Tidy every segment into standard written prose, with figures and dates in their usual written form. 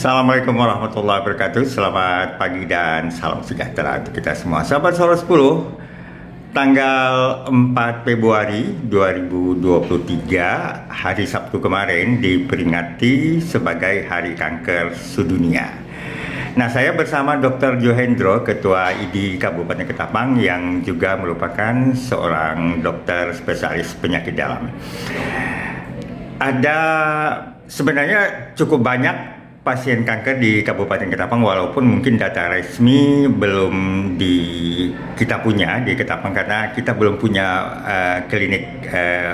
Assalamualaikum warahmatullahi wabarakatuh. Selamat pagi dan salam sejahtera untuk kita semua. Sahabat Solo 10, tanggal 4 Februari 2023, hari Sabtu kemarin diperingati sebagai Hari Kanker Sedunia. Nah, saya bersama Dr. Johendro, Ketua ID Kabupaten Ketapang, yang juga merupakan seorang dokter spesialis penyakit dalam. Ada sebenarnya cukup banyak pasien kanker di Kabupaten Ketapang, walaupun mungkin data resmi belum kita punya di Ketapang karena kita belum punya klinik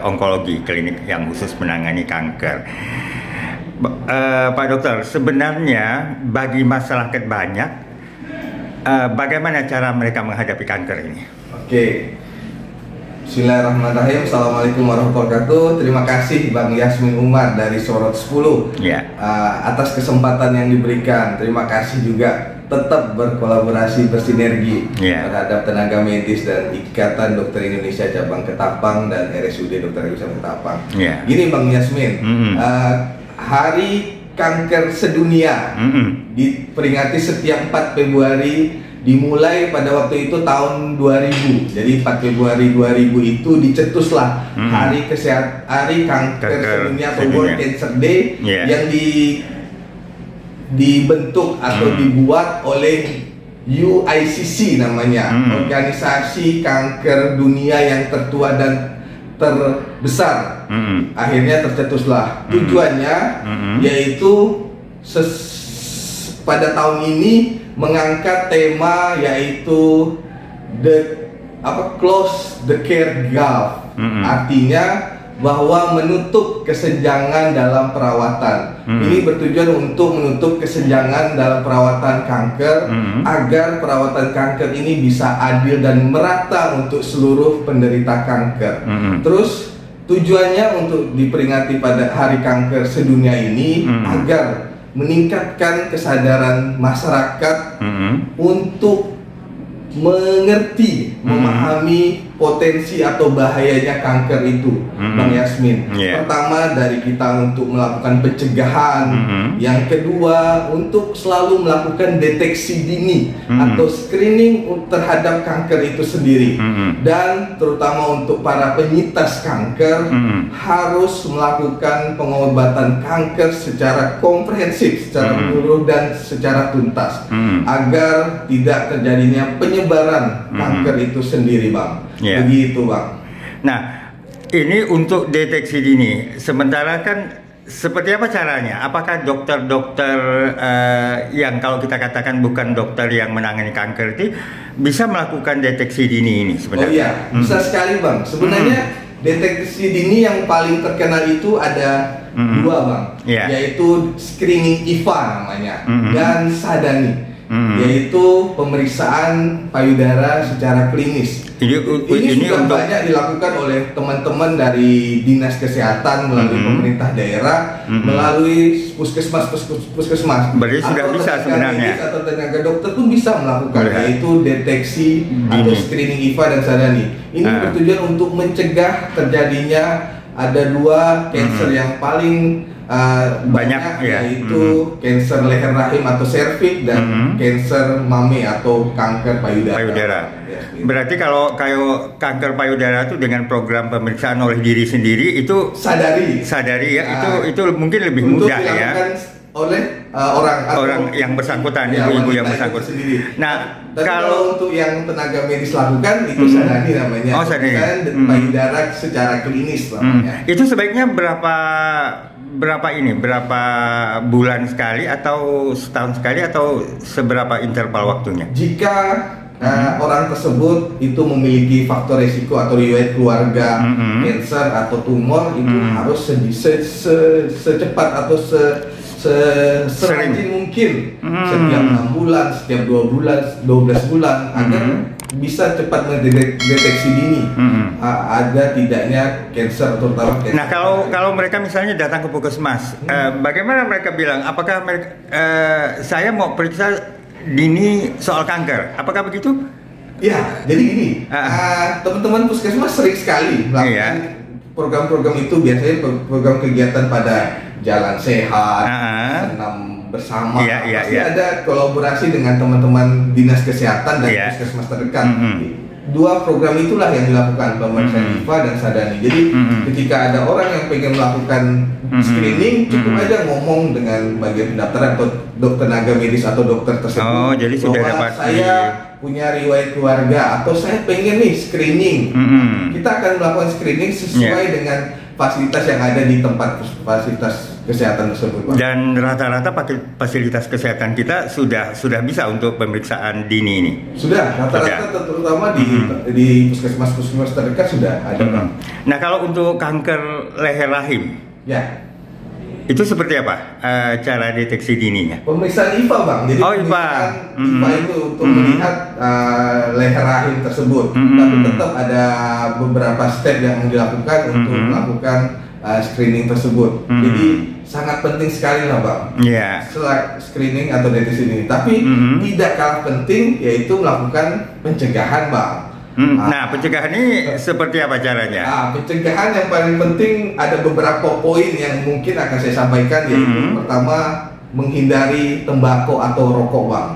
onkologi, klinik yang khusus menangani kanker. Pak Dokter, sebenarnya bagi masyarakat banyak, bagaimana cara mereka menghadapi kanker ini? Oke. Bismillahirrahmanirrahim. Assalamualaikum warahmatullahi wabarakatuh. Terima kasih Bang Yasmin Umar dari Sorot 10 atas kesempatan yang diberikan. Terima kasih juga tetap berkolaborasi, bersinergi terhadap tenaga medis dan Ikatan Dokter Indonesia Cabang Ketapang dan RSUD Dr. Erwin Ketapang. Gini Bang Yasmin, Hari Kanker Sedunia diperingati setiap 4 Februari, dimulai pada waktu itu tahun 2000. Jadi 4 Februari 2000 itu dicetuslah Hari Kanker Sedunia atau World Cancer Day yang dibentuk atau dibuat oleh UICC namanya, Organisasi Kanker Dunia yang tertua dan terbesar. Akhirnya tercetuslah. Tujuannya yaitu pada tahun ini mengangkat tema yaitu close the care gap. Artinya bahwa menutup kesenjangan dalam perawatan. Ini bertujuan untuk menutup kesenjangan dalam perawatan kanker agar perawatan kanker ini bisa adil dan merata untuk seluruh penderita kanker. Terus tujuannya untuk diperingati pada Hari Kanker Sedunia ini agar meningkatkan kesadaran masyarakat untuk mengerti, memahami potensi atau bahayanya kanker itu, Bang Yasmin. Pertama, dari kita untuk melakukan pencegahan. Yang kedua, untuk selalu melakukan deteksi dini atau screening terhadap kanker itu sendiri. Dan terutama untuk para penyintas kanker harus melakukan pengobatan kanker secara komprehensif, secara menyeluruh dan secara tuntas agar tidak terjadinya penyebaran kanker itu sendiri, Bang. Begitu, Bang. Nah, ini untuk deteksi dini. Sementara kan seperti apa caranya? Apakah dokter-dokter yang kalau kita katakan bukan dokter yang menangani kanker itu bisa melakukan deteksi dini ini sebenarnya? Oh iya, bisa sekali, Bang. Sebenarnya deteksi dini yang paling terkenal itu ada dua, Bang. Yaitu screening IVA namanya dan SADANI. Yaitu pemeriksaan payudara secara klinis. Ini sudah banyak dilakukan oleh teman-teman dari Dinas Kesehatan melalui pemerintah daerah, melalui puskesmas. Berarti sudah bisa sebenarnya. Atau tenaga dokter pun bisa melakukan, yaitu deteksi atau screening IVA dan SADANI. Ini bertujuan untuk mencegah terjadinya ada dua cancer yang paling banyak, yaitu kanker leher rahim atau serviks dan kanker mame atau kanker payudara. Berarti kalau kanker payudara itu dengan program pemeriksaan oleh diri sendiri itu sadari ya, itu mungkin lebih mudah ya oleh orang yang bersangkutan, ibu-ibu yang bersangkutan sendiri. Nah, kalau untuk yang tenaga medis lakukan itu SADANI namanya. Oh, SADANI. Payudara secara klinis namanya. Itu sebaiknya berapa bulan sekali atau setahun sekali atau seberapa interval waktunya? Jika orang tersebut itu memiliki faktor resiko atau riwayat keluarga cancer atau tumor, itu harus secepat atau serajin mungkin setiap 6 bulan, setiap 2 bulan, 12 bulan agar bisa cepat mendeteksi dini ada tidaknya cancer, terutama cancer. Nah, kalau mereka misalnya datang ke puskesmas, bagaimana mereka bilang? Apakah mereka saya mau periksa dini soal kanker? Apakah begitu? Ya, jadi gini, teman-teman puskesmas sering sekali melakukan program-program itu, biasanya program kegiatan pada jalan sehat, senam bersama, pasti ada kolaborasi dengan teman-teman dinas kesehatan dan puskesmas terdekat. Dua program itulah yang dilakukan pemeriksaan IFA dan Sadani. Jadi ketika ada orang yang pengen melakukan screening, cukup aja ngomong dengan bagian pendaftaran atau dokter tenaga medis atau dokter tersebut. Jadi sudah dapat saya punya riwayat keluarga atau saya pengen nih screening. Kita akan melakukan screening sesuai dengan fasilitas yang ada di tempat fasilitas kesehatan tersebut, Pak. Dan rata-rata fasilitas kesehatan kita sudah bisa untuk pemeriksaan dini ini. Sudah, rata-rata terutama di puskesmas terdekat sudah ada, Pak. Nah, kalau untuk kanker leher rahim, itu seperti apa cara deteksi dininya? Pemeriksaan IFA, Bang. Jadi pemeriksaan IFA itu untuk melihat leher rahim tersebut. Tapi tetap ada beberapa step yang dilakukan untuk melakukan screening tersebut. Jadi sangat penting sekali lah, Bang. Setelah screening atau deteksi ini. Tapi tidak kalah penting yaitu melakukan pencegahan, Bang. Nah, pencegahan ini seperti apa caranya? Pencegahan yang paling penting ada beberapa poin yang mungkin akan saya sampaikan, yaitu pertama, menghindari tembakau atau rokok, Bang.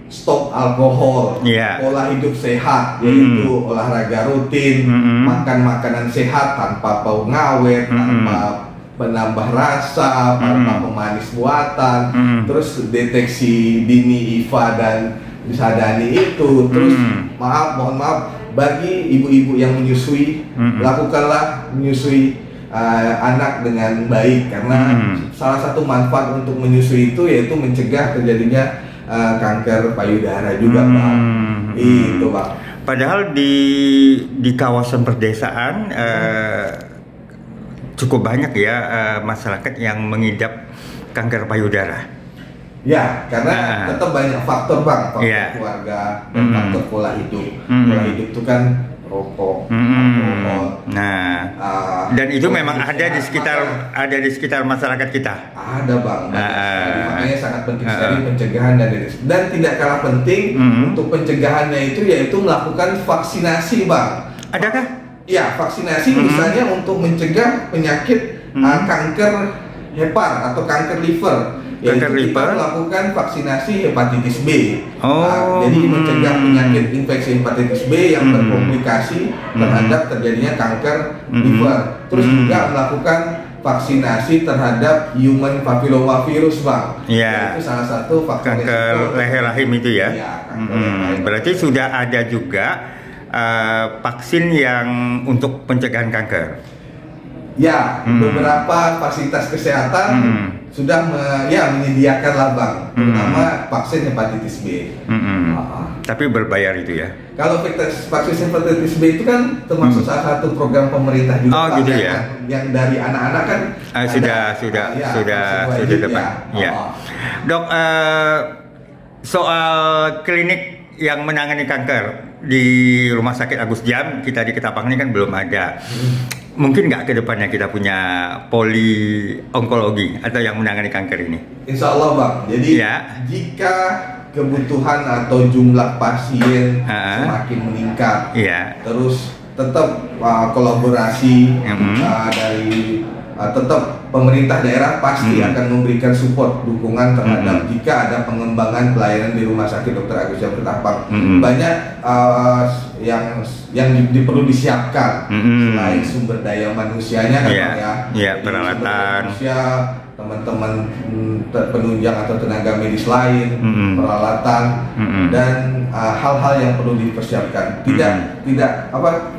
Stop alkohol, pola hidup sehat, yaitu olahraga rutin, makan makanan sehat tanpa bau ngawet, tanpa penambah rasa, tanpa pemanis buatan, terus deteksi dini IFA dan Sadani itu. Terus mohon maaf bagi ibu-ibu yang menyusui, lakukanlah menyusui anak dengan baik, karena salah satu manfaat untuk menyusui itu yaitu mencegah terjadinya kanker payudara juga, Pak. Itu, Pak. Padahal di kawasan perdesaan cukup banyak ya masyarakat yang mengidap kanker payudara. Karena tetap banyak faktor, Bang, faktor keluarga dan faktor pola hidup. Pola hidup itu kan rokok, alkohol. Dan itu memang ada di sekitar masyarakat kita. Ada, Bang. Makanya sangat penting sekali pencegahan dan tidak kalah penting untuk pencegahannya itu yaitu melakukan vaksinasi, Bang. Adakah? Vaksinasi misalnya untuk mencegah penyakit kanker hepar atau kanker liver. Kita melakukan vaksinasi hepatitis B. Jadi mencegah penyakit infeksi hepatitis B yang berkomplikasi terhadap terjadinya kanker liver. Terus juga melakukan vaksinasi terhadap human papillomavirus, Bang. Itu salah satu kanker leher rahim itu ya. Berarti sudah ada juga vaksin yang untuk pencegahan kanker. Beberapa fasilitas kesehatan sudah menyediakan lah, Bang, terutama vaksin hepatitis B. Tapi berbayar itu ya? Kalau vaksin hepatitis B itu kan termasuk salah satu program pemerintah juga, gitu yang dari anak-anak kan sudah dapat. Dok, soal klinik yang menangani kanker di Rumah Sakit Agus Jam kita di Ketapang ini kan belum ada. Mungkin nggak ke depannya kita punya poli onkologi atau yang menangani kanker ini? Insya Allah, Bang. Jadi jika kebutuhan atau jumlah pasien semakin meningkat, terus tetap kolaborasi dari tetap pemerintah daerah pasti akan memberikan support dukungan terhadap jika ada pengembangan pelayanan di Rumah Sakit Dr. Agus Jam Ketapang. Banyak yang perlu disiapkan selain sumber daya manusianya kan, peralatan, teman-teman penunjang atau tenaga medis lain, peralatan dan hal-hal yang perlu dipersiapkan. Tidak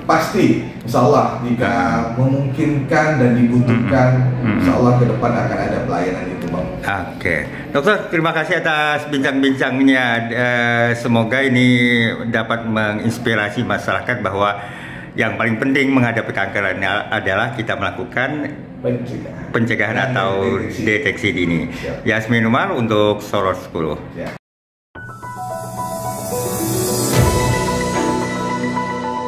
pasti insya Allah jika memungkinkan dan dibutuhkan, insya Allah ke depan akan ada pelayanan itu, Bang. Dokter, terima kasih atas bincang-bincangnya. Semoga ini dapat menginspirasi masyarakat bahwa yang paling penting menghadapi kanker adalah kita melakukan pencegahan atau deteksi dini. Yasmin Umar untuk Soros 10.